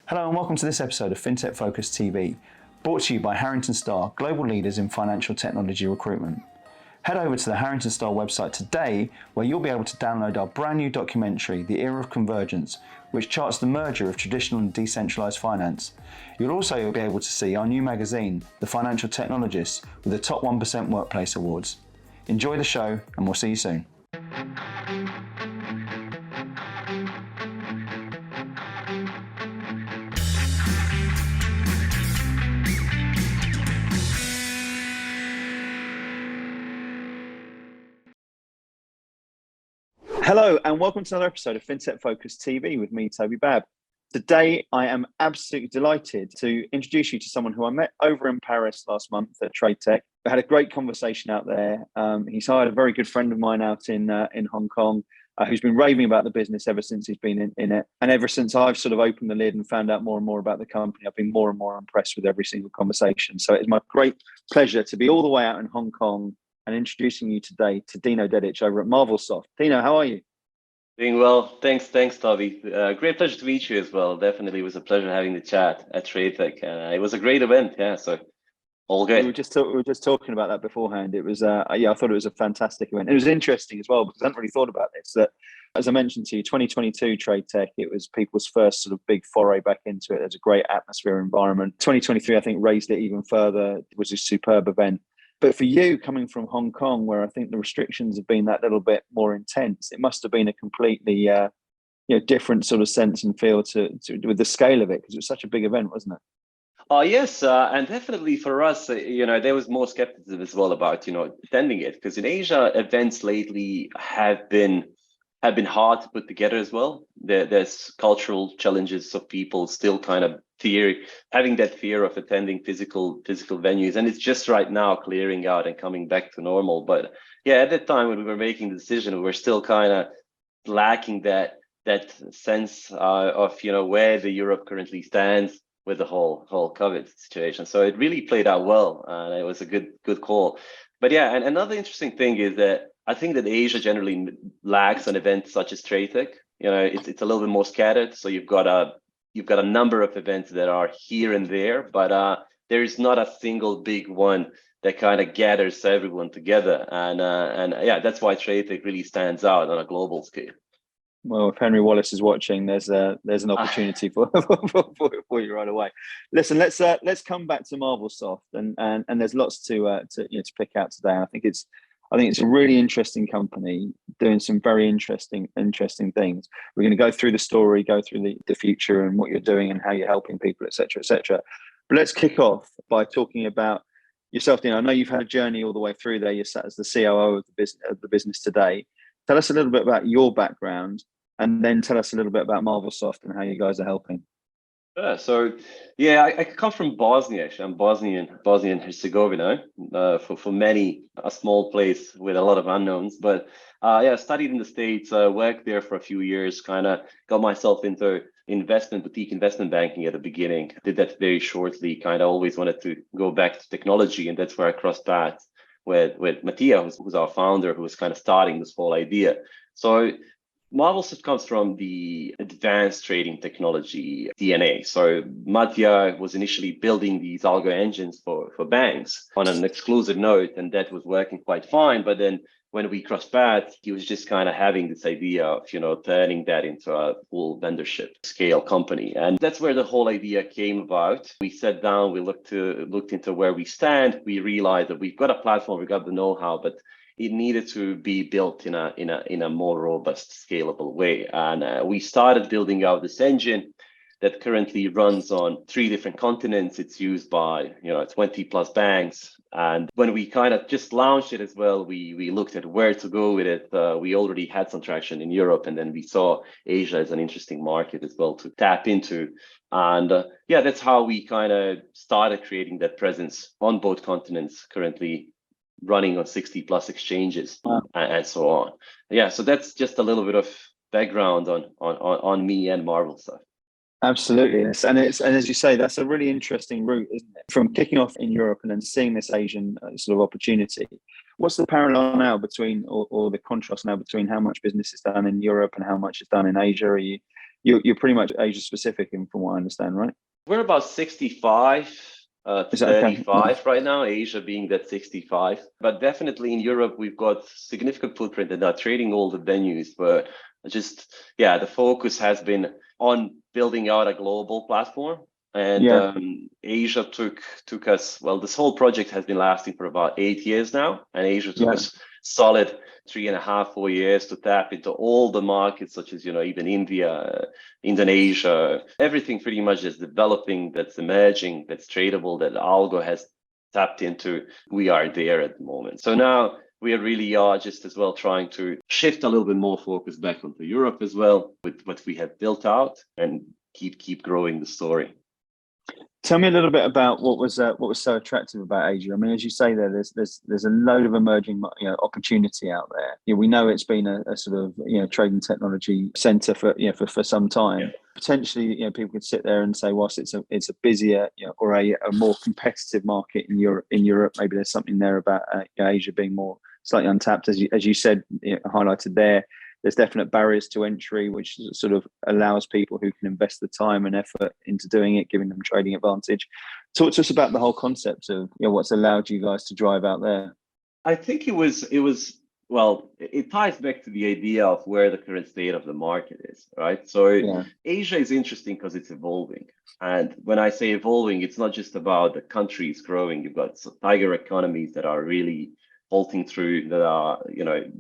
Hello and welcome to this episode of FinTech Focus TV, brought to you by Harrington Starr, global leaders in financial technology recruitment. Head over to the Harrington Starr website today, where you'll be able to download our brand new documentary, The Era of Convergence, which charts the merger of traditional and decentralized finance. You'll also be able to see our new magazine, The Financial Technologist, with the top 1% Workplace Awards. Enjoy the show, and we'll see you soon. Hello and welcome to another episode of FinTech Focus TV with me, Toby. Today, I am absolutely delighted to introduce you to someone who I met over in Paris last month at Trade Tech. We had a great conversation out there. He's hired a very good friend of mine out in Hong Kong, who's been raving about the business ever since he's been in it. And ever since I've sort of opened the lid and found out more and more about the company, I've been more and more impressed with every single conversation. So it's my great pleasure to be all the way out in Hong Kong and introducing you today to Dino Dedic over at Marvelsoft. Dino, how are you? Doing well. Thanks, Toby. Great pleasure to meet you as well. Definitely was a pleasure having the chat at Trade Tech. It was a great event. Yeah, so all good. We were just talking about that beforehand. It was, I thought it was a fantastic event. It was interesting as well because I hadn't really thought about this. That, as I mentioned to you, 2022 Trade Tech, it was people's first sort of big foray back into it. There's a great atmosphere environment. 2023, I think, raised it even further. It was a superb event. But for you, coming from Hong Kong, where I think the restrictions have been that little bit more intense, it must have been a completely different sort of sense and feel to with the scale of it, because it was such a big event, wasn't it? Oh, yes. And definitely for us, there was more skepticism as well about, attending it, because in Asia, events lately have been hard to put together as well. There's cultural challenges of people still kind of having that fear of attending physical venues, and it's just right now clearing out and coming back to normal. But yeah, at that time when we were making the decision, we were still kind of lacking that sense of where the Europe currently stands with the whole COVID situation. So it really played out well, and it was a good call. But yeah, and another interesting thing is that I think that Asia generally lacks an event such as Trade Tech. It's a little bit more scattered. So you've got a number of events that are here and there, but there is not a single big one that kind of gathers everyone together. And yeah, that's why Trade Tech really stands out on a global scale. Well, if Henry Wallace is watching, there's an opportunity for you right away. Listen, let's come back to Marvelsoft, and there's lots to pick out today. I think it's a really interesting company doing some very interesting things. We're going to go through the story, go through the future and what you're doing and how you're helping people, et cetera, et cetera. But let's kick off by talking about yourself, Dino. I know you've had a journey all the way through there. You're sat as the COO of the business today. Tell us a little bit about your background, and then tell us a little bit about Marvelsoft and how you guys are helping. So yeah, I come from Bosnia. Actually, I'm Bosnian Herzegovina. For many, a small place with a lot of unknowns. But I studied in the States, worked there for a few years, kind of got myself into boutique investment banking at the beginning. Did that very shortly. Kind of always wanted to go back to technology, and that's where I crossed paths with Mattia, who's our founder, who was kind of starting this whole idea. So Marvelsoft comes from the advanced trading technology DNA. So Mattia was initially building these algo engines for banks on an exclusive node, and that was working quite fine. But then when we crossed paths, he was just kind of having this idea of, turning that into a full vendorship scale company. And that's where the whole idea came about. We sat down, we looked into where we stand. We realized that we've got a platform, we've got the know-how, but it needed to be built in a more robust, scalable way. And we started building out this engine that currently runs on 3 different continents. It's used by 20 plus banks. And when we kind of just launched it as well, we looked at where to go with it. We already had some traction in Europe, and then we saw Asia as an interesting market as well to tap into. And that's how we kind of started creating that presence on both continents, currently running on 60 plus exchanges. Wow. And so on. Yeah, so that's just a little bit of background on me and Marvelsoft. Absolutely, and as you say, that's a really interesting route, isn't it? From kicking off in Europe and then seeing this Asian sort of opportunity. What's the parallel now between, or the contrast now between how much business is done in Europe and how much is done in Asia? Are you you're pretty much Asia specific, and from what I understand, right? We're about 65 to Is that okay? 35 right now, Asia being that 65. But definitely in Europe, we've got significant footprint and are trading all the venues. But just, the focus has been on building out a global platform. And Asia took us, well, this whole project has been lasting for about 8 years now. And Asia took us solid 3.5, 4 years to tap into all the markets, such as, even India, Indonesia, everything pretty much is developing, that's emerging, that's tradable, that Algo has tapped into. We are there at the moment. So now we really are just as well trying to shift a little bit more focus back onto Europe as well with what we have built out and keep growing the story. Tell me a little bit about what was so attractive about Asia. I mean, as you say, there's a load of emerging opportunity out there. We know it's been a sort of trading technology center for some time. Yeah. Potentially, people could sit there and say, whilst it's a busier or a more competitive market in Europe, maybe there's something there about Asia being more slightly untapped, as you said, highlighted there. There's definite barriers to entry, which sort of allows people who can invest the time and effort into doing it, giving them trading advantage. Talk to us about the whole concept of what's allowed you guys to drive out there. I think it ties back to the idea of where the current state of the market is, right? So Asia is interesting because it's evolving. And when I say evolving, it's not just about the countries growing. You've got tiger economies that are really bolting through, that are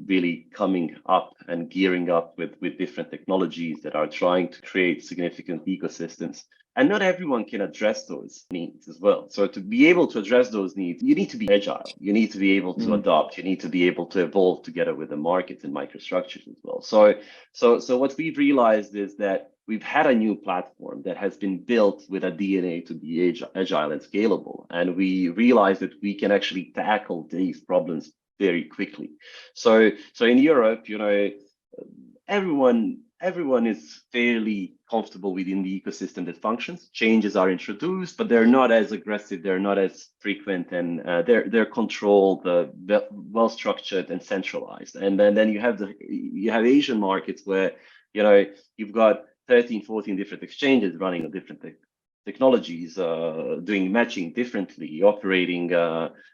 really coming up and gearing up with different technologies that are trying to create significant ecosystems. And not everyone can address those needs as well. So to be able to address those needs, you need to be agile. You need to be able to adopt. You need to be able to evolve together with the markets and microstructures as well. So what we've realized is that we've had a new platform that has been built with a DNA to be agile and scalable. And we realized that we can actually tackle these problems very quickly. So in Europe, everyone is fairly comfortable within the ecosystem that functions. Changes are introduced, but they're not as aggressive, they're not as frequent, and they're controlled, well structured and centralized. And then you have Asian markets where you've got 13, 14 different exchanges running on different technologies, doing matching differently, operating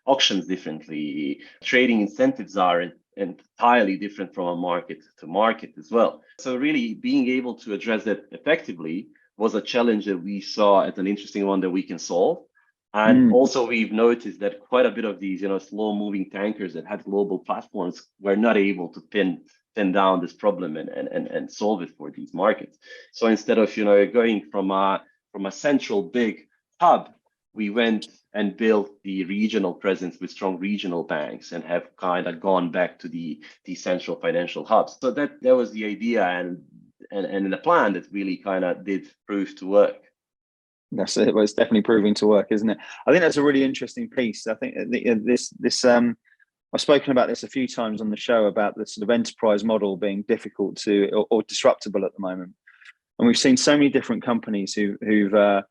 auctions differently. Trading incentives are entirely different from a market to market as well. So really being able to address that effectively was a challenge that we saw as an interesting one that we can solve. And also we've noticed that quite a bit of these, slow moving tankers that had global platforms were not able to pin down this problem and solve it for these markets. So instead of going from a central big hub, we went and built the regional presence with strong regional banks and have kind of gone back to the central financial hubs. So that was the idea and the plan that really kind of did prove to work. That's it. Well, it's definitely proving to work, isn't it? I think that's a really interesting piece. I think this I've spoken about this a few times on the show about the sort of enterprise model being difficult to or disruptable at the moment. And we've seen so many different companies who've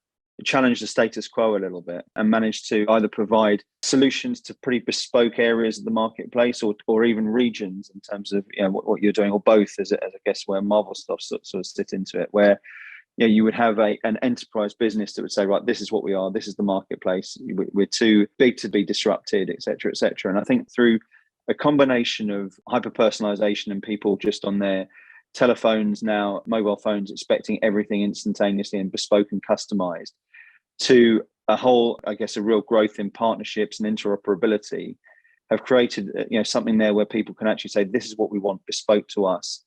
challenged the status quo a little bit and managed to either provide solutions to pretty bespoke areas of the marketplace or even regions in terms of what you're doing, or both, as I guess where Marvelsoft sort of sit into it, where you would have an enterprise business that would say, right, this is what we are, this is the marketplace, we're too big to be disrupted, et cetera, et cetera. And I think through a combination of hyper-personalization and people just on their telephones now, mobile phones, expecting everything instantaneously and bespoke and customized, to a whole, I guess, a real growth in partnerships and interoperability, have created something there where people can actually say, this is what we want bespoke to us.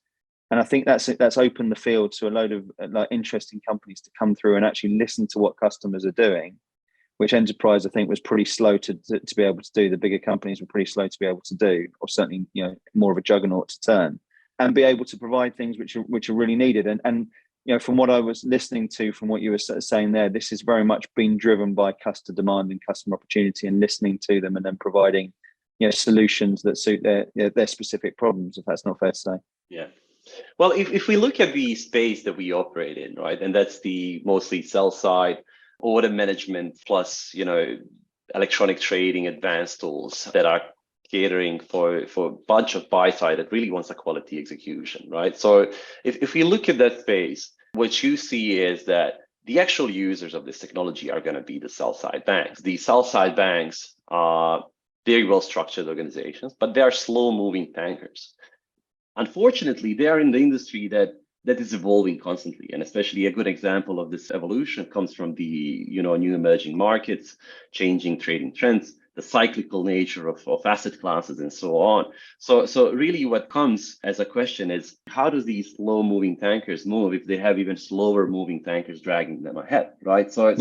And I think that's opened the field to a load of interesting companies to come through and actually listen to what customers are doing, which enterprise I think was pretty slow to be able to do. The bigger companies were pretty slow to be able to do, or certainly more of a juggernaut to turn, and be able to provide things which are really needed. And from what I was listening to, from what you were saying there, this is very much being driven by customer demand and customer opportunity, and listening to them and then providing solutions that suit their specific problems, if that's not fair to say. Yeah. Well, if we look at the space that we operate in, right, and that's the mostly sell side, order management plus, electronic trading, advanced tools that are catering for a bunch of buy side that really wants a quality execution, right? So if we look at that space, what you see is that the actual users of this technology are going to be the sell-side banks. The sell-side banks are very well-structured organizations, but they are slow-moving tankers. Unfortunately, they are in the industry that is evolving constantly, and especially a good example of this evolution comes from the new emerging markets, changing trading trends, the cyclical nature of asset classes, and so on. So really, what comes as a question is, how do these slow-moving tankers move if they have even slower-moving tankers dragging them ahead, right? So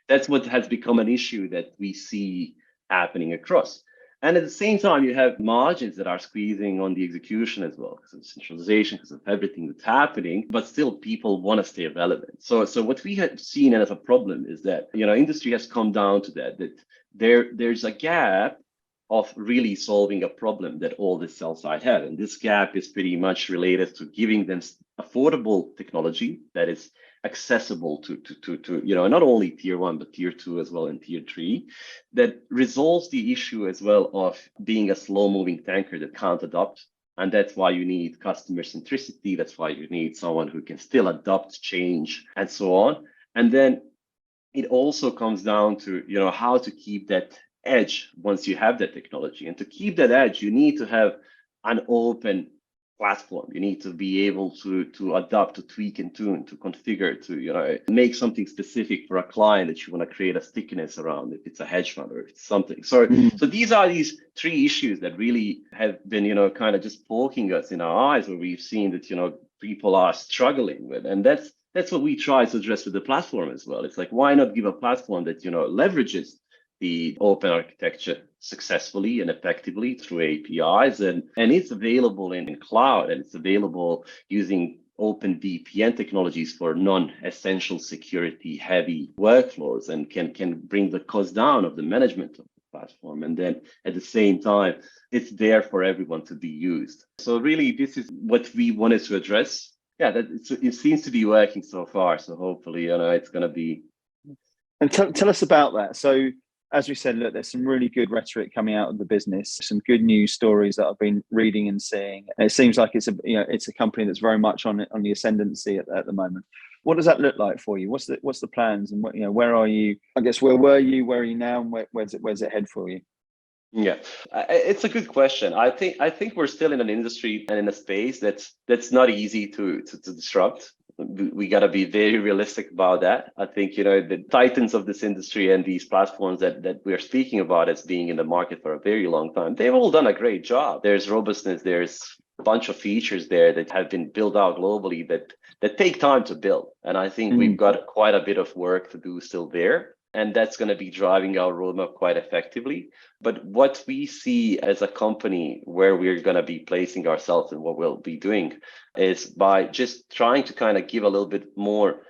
that's what has become an issue that we see happening across. And at the same time, you have margins that are squeezing on the execution as well, because of centralization, because of everything that's happening, but still people want to stay relevant. So what we have seen as a problem is that, industry has come down to that there's a gap of really solving a problem that all the sell side had. And this gap is pretty much related to giving them affordable technology that is accessible to not only tier 1 but tier 2 as well, and tier 3, that resolves the issue as well of being a slow moving tanker that can't adopt. And that's why you need customer centricity. That's why you need someone who can still adopt change and so on. And then it also comes down to how to keep that edge once you have that technology. And to keep that edge, you need to have an open platform. You need to be able to adapt, to tweak and tune, to configure, to make something specific for a client that you want to create a stickiness around, if it's a hedge fund or if it's something. So these are these three issues that really have been kind of just poking us in our eyes, where we've seen that people are struggling with. And that's what we try to address with the platform as well. It's like, why not give a platform that leverages the open architecture successfully and effectively through APIs, and it's available in cloud, and it's available using open VPN technologies for non-essential security heavy workflows, and can bring the cost down of the management of the platform. And then at the same time, it's there for everyone to be used. So really, this is what we wanted to address. Yeah, it seems to be working so far. So hopefully, it's going to be. And tell us about that. So, as we said, look, there's some really good rhetoric coming out of the business, some good news stories that I've been reading and seeing. And it seems like it's a company that's very much on the ascendancy at the moment. What does that look like for you? What's the plans, and where are you? I guess where were you? Where are you now? And where's it head for you? Yeah, it's a good question. I think we're still in an industry and in a space that's not easy to disrupt. We got to be very realistic about that. I think the titans of this industry and these platforms that we're speaking about as being in the market for a very long time, they've all done a great job. There's robustness, there's a bunch of features there that have been built out globally that take time to build. And I think we've got quite a bit of work to do still there. And that's going to be driving our roadmap quite effectively. But what we see as a company, where we're going to be placing ourselves and what we'll be doing, is by just trying to kind of give a little bit more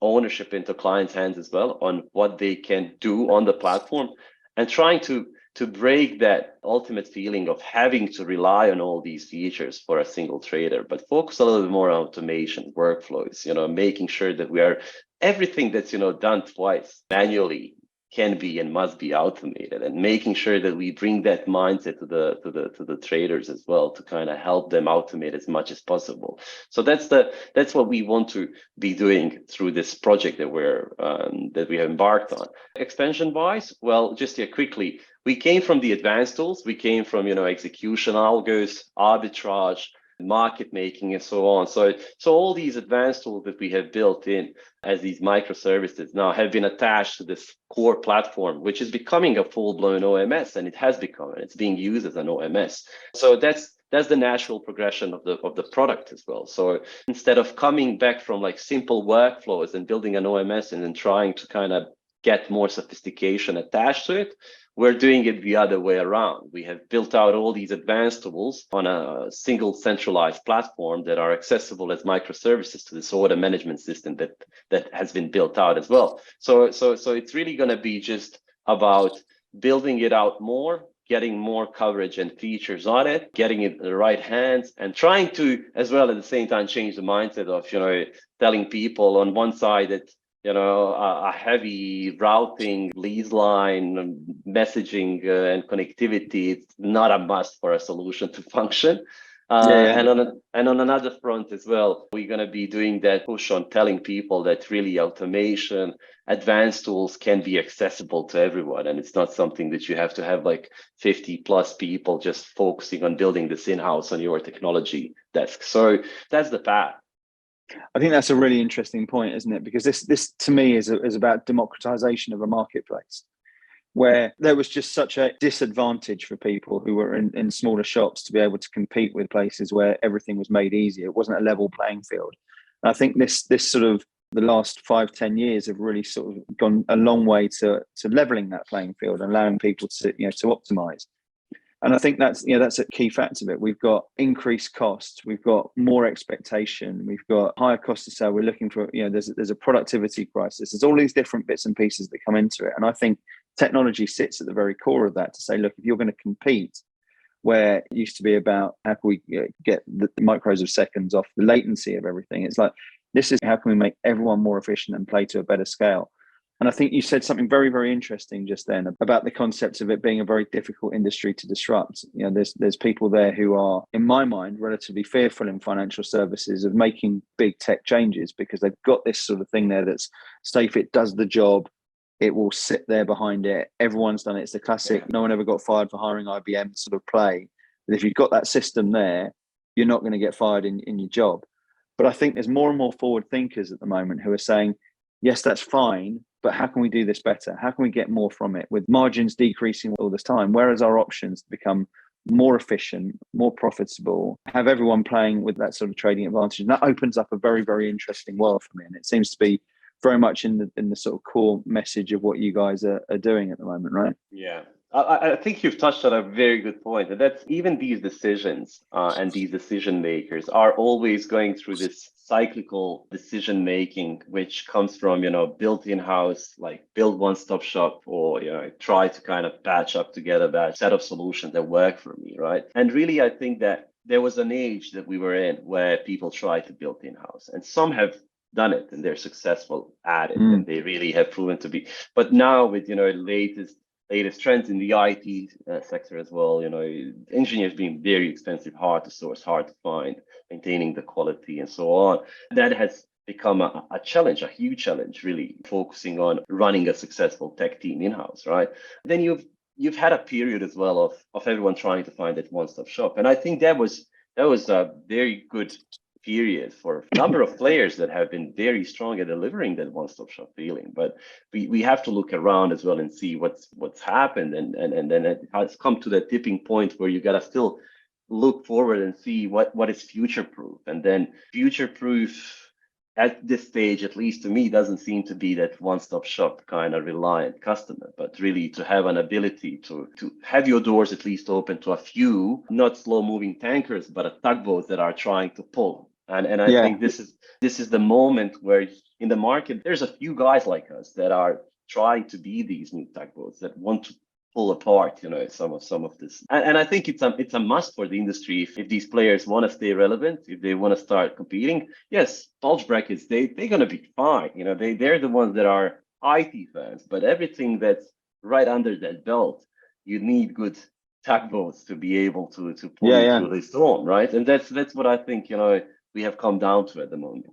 ownership into clients' hands as well on what they can do on the platform, and trying to break that ultimate feeling of having to rely on all these features for a single trader, but focus a little bit more on automation, workflows, making sure that we are everything that's done twice manually can be and must be automated, and making sure that we bring that mindset to the traders as well, to kind of help them automate as much as possible. So that's what we want to be doing through this project that we have embarked on. Expansion wise, well, just here quickly, we came from the advanced tools. We came from execution algos, arbitrage, market making, and so on. So all these advanced tools that we have built in as these microservices now have been attached to this core platform, which is becoming a full-blown OMS, and it has become, and it's being used as an OMS. So that's the natural progression of the product as well. So instead of coming back from like simple workflows and building an OMS and then trying to kind of get more sophistication attached to it, we're doing it the other way around. We have built out all these advanced tools on a single centralized platform that are accessible as microservices to this order management system that has been built out as well. So it's really going to be just about building it out more, getting more coverage and features on it, getting it in the right hands, and trying to, as well, at the same time, change the mindset of, telling people on one side that a heavy routing, lease line, messaging and connectivity, it's not a must for a solution to function. And on another front as well, we're going to be doing that push on telling people that really automation, advanced tools can be accessible to everyone. And it's not something that you have to have like 50 plus people just focusing on building this in-house on your technology desk. So that's the path. I think that's a really interesting point, isn't it? Because this to me is about democratization of a marketplace, where there was just such a disadvantage for people who were in smaller shops to be able to compete with places where everything was made easier. It wasn't a level playing field. And I think this sort of the last 5-10 years have really sort of gone a long way to leveling that playing field and allowing people to to optimize. And I think that's a key factor of it. We've got increased costs, we've got more expectation, we've got higher cost of sale. We're looking for, there's a productivity crisis. There's all these different bits and pieces that come into it. And I think technology sits at the very core of that to say, look, if you're going to compete where it used to be about how can we get the micros of seconds off the latency of everything, it's like, this is how can we make everyone more efficient and play to a better scale. And I think you said something very, very interesting just then about the concept of it being a very difficult industry to disrupt. There's people there who are, in my mind, relatively fearful in financial services of making big tech changes because they've got this sort of thing there that's safe. It does the job. It will sit there behind it. Everyone's done it. It's the classic, no one ever got fired for hiring IBM sort of play. But if you've got that system there, you're not going to get fired in your job. But I think there's more and more forward thinkers at the moment who are saying, yes, that's fine, but how can we do this better? How can we get more from it with margins decreasing all this time? Whereas our options become more efficient, more profitable, have everyone playing with that sort of trading advantage. And that opens up a very, very interesting world for me. And it seems to be very much in the sort of core message of what you guys are doing at the moment, right? Yeah. I think you've touched on a very good point. And that's even these decisions and these decision makers are always going through this cyclical decision making, which comes from, built in-house, like build one-stop shop, or, try to kind of patch up together that set of solutions that work for me, right? And really, I think that there was an age that we were in where people tried to build in-house, and some have done it and they're successful at it and they really have proven to be. But now with, latest trends in the IT sector as well, engineers being very expensive, hard to source, hard to find, maintaining the quality and so on. That has become a challenge, a huge challenge, really focusing on running a successful tech team in-house, right? Then you've had a period as well of everyone trying to find that one-stop shop. And I think that was a very good period for a number of players that have been very strong at delivering that one-stop shop feeling. But we have to look around as well and see what's happened, and then it has come to that tipping point where you gotta still look forward and see what is future-proof. And then future-proof at this stage, at least to me, doesn't seem to be that one-stop shop kind of reliant customer, but really to have an ability to have your doors at least open to a few, not slow-moving tankers, but tugboats that are trying to pull. And I think this is the moment where in the market, there's a few guys like us that are trying to be these new tugboats that want to pull apart, some of this. And I think it's a must for the industry if these players want to stay relevant, if they want to start competing. Yes, bulge brackets, they're going to be fine. They're the ones that are IT fans, but everything that's right under that belt, you need good tugboats to be able to pull you through the storm, right? And that's what I think, we have come down to at the moment.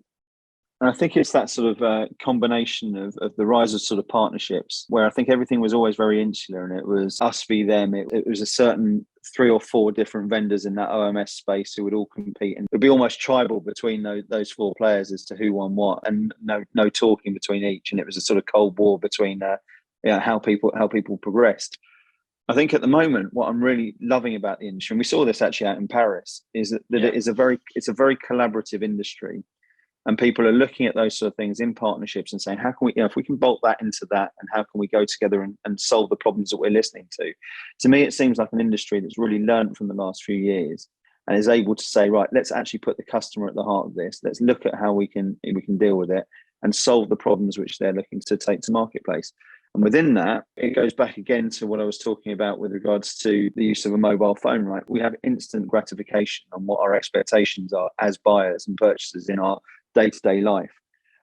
And I think it's that sort of combination of the rise of sort of partnerships, where I think everything was always very insular and it was us v them. It was a certain 3 or 4 different vendors in that OMS space who would all compete, and it would be almost tribal between those 4 players as to who won what, and no talking between each. And it was a sort of cold war between how people progressed. I think at the moment, what I'm really loving about the industry, and we saw this actually out in Paris, is that it's a very collaborative industry, and people are looking at those sort of things in partnerships and saying, how can we, if we can bolt that into that, and how can we go together and solve the problems that we're listening to? To me, it seems like an industry that's really learned from the last few years and is able to say, right, let's actually put the customer at the heart of this. Let's look at how we can deal with it and solve the problems which they're looking to take to marketplace. And within that, it goes back again to what I was talking about with regards to the use of a mobile phone, right? We have instant gratification on what our expectations are as buyers and purchasers in our day-to-day life.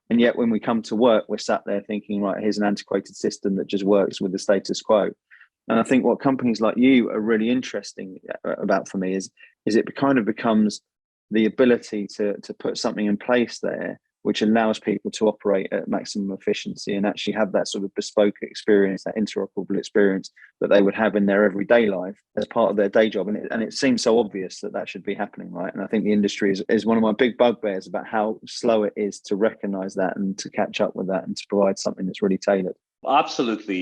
And yet when we come to work, we're sat there thinking, right, here's an antiquated system that just works with the status quo. And I think what companies like you are really interesting about for me is is it kind of becomes the ability to put something in place there which allows people to operate at maximum efficiency and actually have that sort of bespoke experience, that interoperable experience that they would have in their everyday life as part of their day job. And it seems so obvious that that should be happening, right? And I think the industry is one of my big bugbears about how slow it is to recognize that and to catch up with that and to provide something that's really tailored. Absolutely,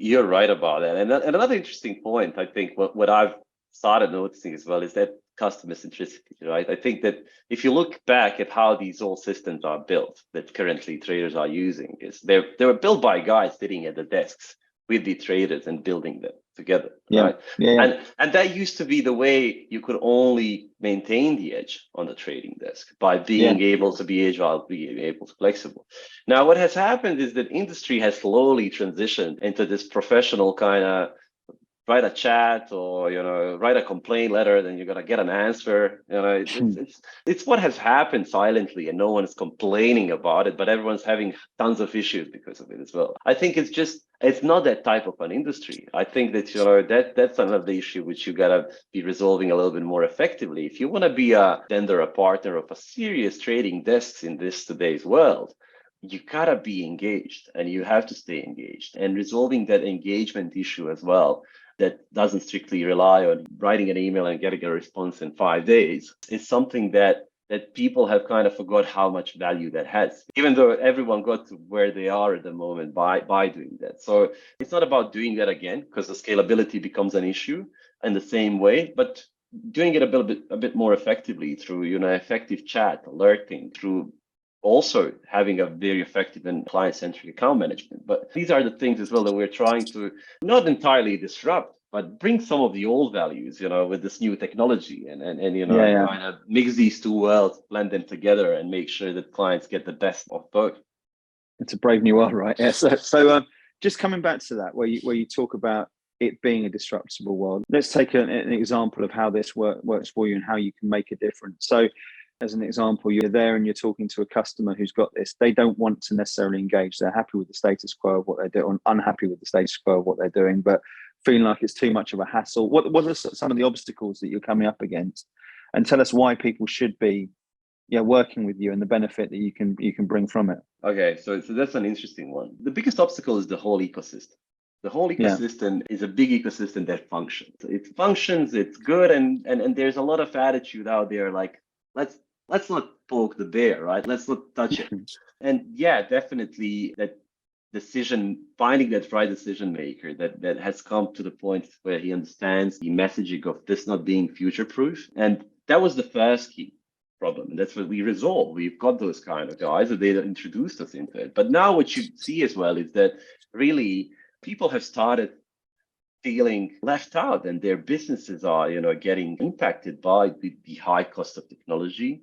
you're right about that. And another interesting point, I think, what I've started noticing as well is that customer centricity, right? I think that if you look back at how these old systems are built that currently traders are using, is they were built by guys sitting at the desks with the traders and building them together, right? And that used to be the way you could only maintain the edge on the trading desk, by being able to be agile, being able to flexible. Now, what has happened is that industry has slowly transitioned into this professional kind of write a chat or write a complaint letter, then you're gonna get an answer. It's what has happened silently, and no one is complaining about it, but everyone's having tons of issues because of it as well. I think it's not that type of an industry. I think that that's another issue which you gotta be resolving a little bit more effectively. If you want to be a vendor, a partner of a serious trading desks in this today's world, you gotta be engaged, and you have to stay engaged, and resolving that engagement issue as well, that doesn't strictly rely on writing an email and getting a response in 5 days, is something that people have kind of forgot how much value that has, even though everyone got to where they are at the moment by doing that. So it's not about doing that again, because the scalability becomes an issue in the same way, but doing it a bit more effectively through effective chat, alerting, through also having a very effective and client-centric account management. But these are the things as well that we're trying to not entirely disrupt, but bring some of the old values, with this new technology, and kind of mix these two worlds, blend them together, and make sure that clients get the best of both. It's a brave new world, right? Yeah. So just coming back to that, where you talk about it being a disruptable world, let's take an example of how this works for you and how you can make a difference. So, as an example, you're there and you're talking to a customer who's got this. They don't want to necessarily engage. They're happy with the status quo of what they're doing, unhappy with the status quo of what they're doing, but feeling like it's too much of a hassle. What are some of the obstacles that you're coming up against? And tell us why people should be working with you and the benefit that you can bring from it. Okay, so that's an interesting one. The biggest obstacle is the whole ecosystem. The whole ecosystem is a big ecosystem that functions. It functions, it's good, and there's a lot of attitude out there like, let's not poke the bear, right? Let's not touch it. And definitely that finding that right decision maker that has come to the point where he understands the messaging of this not being future proof. And that was the first key problem. And that's what we resolved. We've got those kind of guys that they introduced us into it. But now what you see as well is that really people have started feeling left out, and their businesses are getting impacted by the high cost of technology,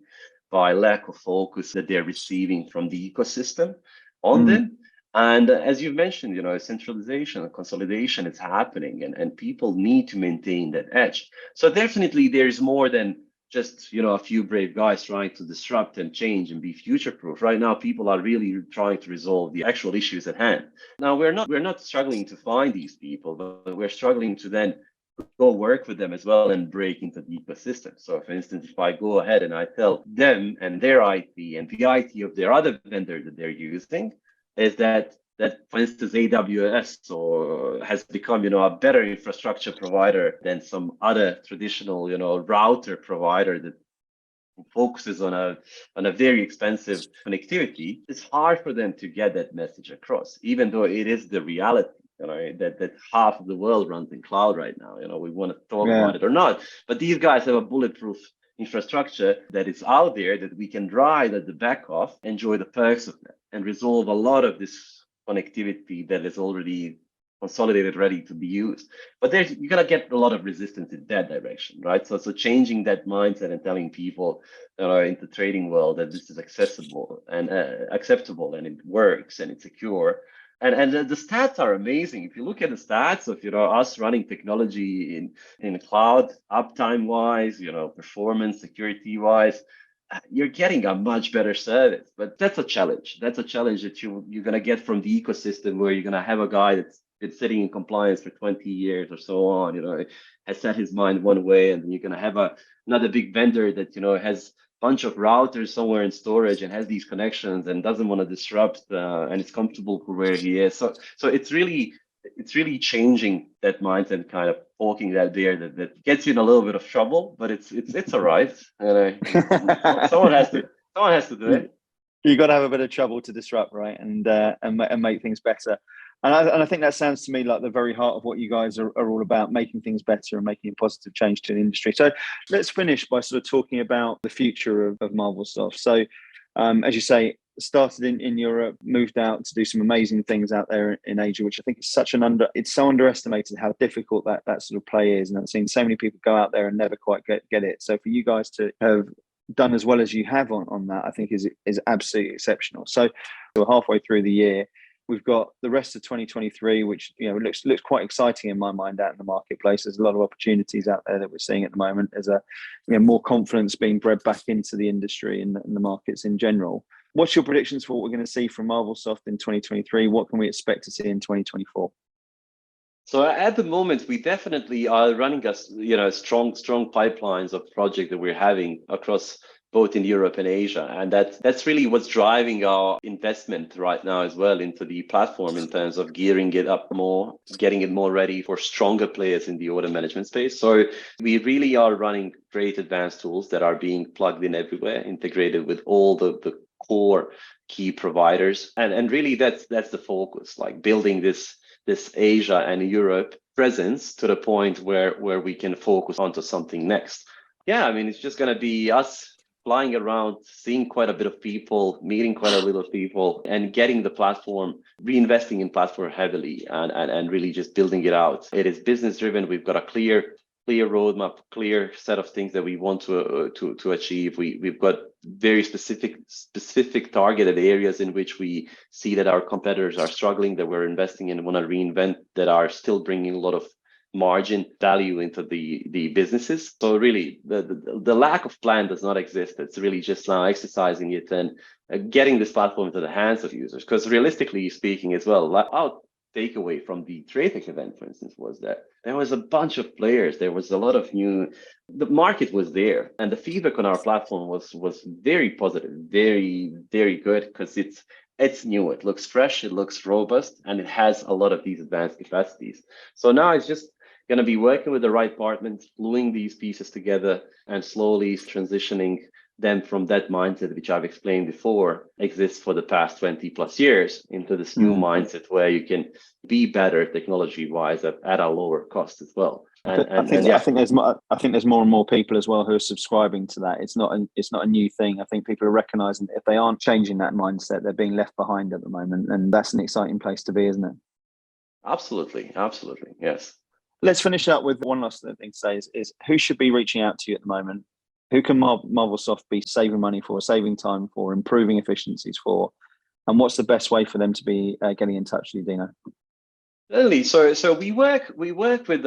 by lack of focus that they're receiving from the ecosystem on them. And as you mentioned, centralization and consolidation is happening, and people need to maintain that edge. So definitely there's more than just a few brave guys trying to disrupt and change and be future proof. Right now people are really trying to resolve the actual issues at hand. Now we're not struggling to find these people, but we're struggling to then go work with them as well and break into the ecosystem. So for instance, if I go ahead and I tell them and their IT and the IT of their other vendor that they're using is that for instance, AWS has become, a better infrastructure provider than some other traditional, router provider that focuses on a very expensive connectivity. It's hard for them to get that message across, even though it is the reality. That half of the world runs in cloud right now. We want to talk about it or not, but these guys have a bulletproof infrastructure that is out there that we can ride at the back of, enjoy the perks of that, and resolve a lot of this connectivity that is already consolidated, ready to be used. But you're gonna get a lot of resistance in that direction, right? So changing that mindset and telling people in the trading world that this is accessible and acceptable, and it works and it's secure. And the stats are amazing. If you look at the stats of us running technology in cloud, uptime wise, performance, security wise, you're getting a much better service. But that's a challenge. That's a challenge that you're gonna get from the ecosystem, where you're gonna have a guy that's been sitting in compliance for 20 years or so on, has set his mind one way, and then you're going to have another big vendor that, has a bunch of routers somewhere in storage and has these connections and doesn't want to disrupt, and it's comfortable for where he is. So it's really changing that mindset, kind of poking that bear that gets you in a little bit of trouble, but it's all right. Someone has to do it. You got to have a bit of trouble to disrupt, right, and make things better. And I think that sounds to me like the very heart of what you guys are all about, making things better and making a positive change to the industry. So let's finish by sort of talking about the future of Marvelsoft. So as you say, started in Europe, moved out to do some amazing things out there in Asia, which I think is it's so underestimated how difficult that sort of play is. And I've seen so many people go out there and never quite get it. So for you guys to have done as well as you have on that, I think is absolutely exceptional. So we're halfway through the year. We've got the rest of 2023, which looks quite exciting in my mind out in the marketplace. There's a lot of opportunities out there that we're seeing at the moment. There's more confidence being bred back into the industry and the markets in general. What's your predictions for what we're going to see from Marvelsoft in 2023? What can we expect to see in 2024? So at the moment, we definitely are running strong pipelines of projects that we're having across both in Europe and Asia. And that's really what's driving our investment right now as well into the platform in terms of gearing it up more, getting it more ready for stronger players in the order management space. So we really are running great advanced tools that are being plugged in everywhere, integrated with all the core key providers. And really that's the focus, like building this Asia and Europe presence to the point where we can focus onto something next. Yeah, I mean, it's just going to be us flying around, seeing quite a bit of people, meeting quite a lot of people, and getting the platform, reinvesting in platform heavily, and really just building it out. It is business driven. We've got a clear roadmap, clear set of things that we want to achieve. We've got very specific targeted areas in which we see that our competitors are struggling, that we're investing in, want to reinvent, that are still bringing a lot of margin value into the businesses. So really the lack of plan does not exist. It's really just now exercising it and getting this platform into the hands of users. Because realistically speaking as well, our takeaway from the TradeTech event, for instance, was that there was a bunch of players. There was a lot of the market was there, and the feedback on our platform was very positive, very, very good, because it's new, it looks fresh, it looks robust, and it has a lot of these advanced capacities. So now it's just going to be working with the right partners, gluing these pieces together and slowly transitioning them from that mindset, which I've explained before, exists for the past 20 plus years, into this new mindset where you can be better technology-wise at a lower cost as well. I think there's more and more people as well who are subscribing to that. It's not a new thing. I think people are recognizing that if they aren't changing that mindset, they're being left behind at the moment, and that's an exciting place to be, isn't it? Absolutely, yes. Let's finish up with one last thing to say is who should be reaching out to you at the moment? Who can Marvelsoft be saving money for, saving time for, improving efficiencies for? And what's the best way for them to be getting in touch with you, Dino? Certainly. So we work with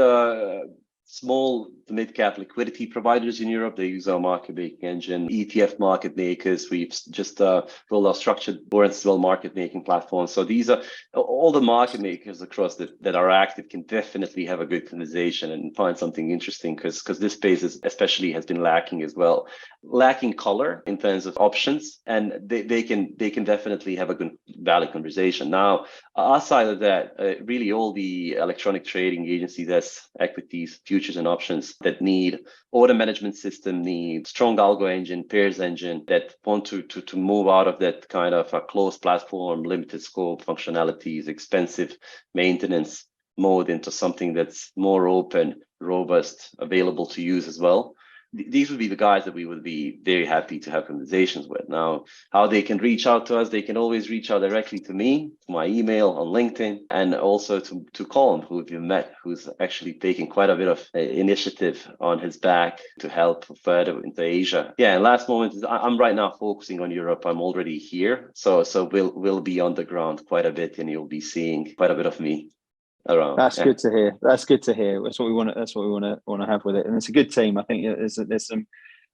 small to mid-cap liquidity providers in Europe. They use our market making engine, ETF market makers. We've just rolled out structured warrants as well, market making platforms. So these are all the market makers across that are active can definitely have a good conversation and find something interesting, because this space especially has been lacking as well. Lacking color in terms of options, and they can definitely have a good valid conversation. Now, outside of that, really all the electronic trading agencies, as equities, futures, and options that need order management system, need strong algo engine, pairs engine, that want to move out of that kind of a closed platform, limited scope functionalities, expensive maintenance mode into something that's more open, robust, available to use as well. These would be the guys that we would be very happy to have conversations with. Now, how they can reach out to us, they can always reach out directly to me, to my email on LinkedIn, and also to Colin, who you've met, who's actually taking quite a bit of initiative on his back to help further into Asia. Yeah, and last moment is I'm right now focusing on Europe. I'm already here, so we'll be on the ground quite a bit, and you'll be seeing quite a bit of me around. That's good to hear. That's good to hear. That's what we want to have with it, and it's a good team. I think there's some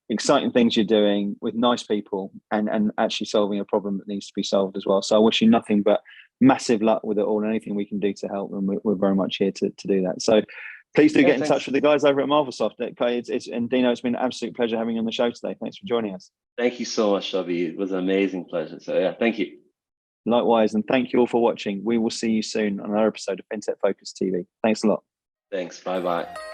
exciting things you're doing with nice people and actually solving a problem that needs to be solved as well. So I wish you nothing but massive luck with it all, and anything we can do to help them, we're very much here to do that. So please do get in touch with the guys over at Marvelsoft. And Dino, it's been an absolute pleasure having you on the show today. Thanks for joining us. Thank you so much, Toby. It was an amazing pleasure. So yeah, thank you. Likewise, and thank you all for watching. We will see you soon on another episode of FinTech Focus TV. Thanks a lot. Thanks. Bye-bye.